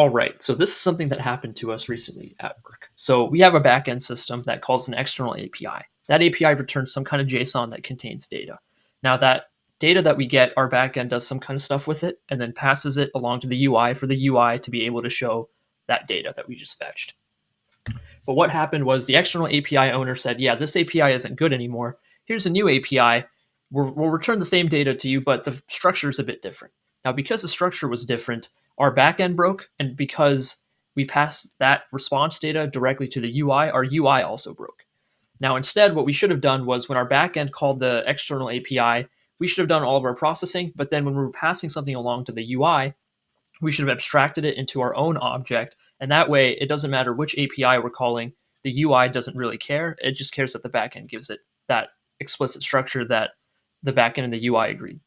All right, so this is something that happened to us recently at work. So we have a backend system that calls an external API. That API returns some kind of JSON that contains data. Now that data that we get, our backend does some kind of stuff with it and then passes it along to the UI for the UI to be able to show that data that we just fetched. But what happened was the external API owner said, yeah, this API isn't good anymore. Here's a new API. We'll return the same data to you, but the structure is a bit different. Now, because the structure was different, our backend broke, and because we passed that response data directly to the UI, our UI also broke. Now, instead, what we should have done was when our backend called the external API, we should have done all of our processing, but then when we were passing something along to the UI, we should have abstracted it into our own object. And that way, it doesn't matter which API we're calling. The UI doesn't really care. It just cares that the backend gives it that explicit structure that the backend and the UI agreed.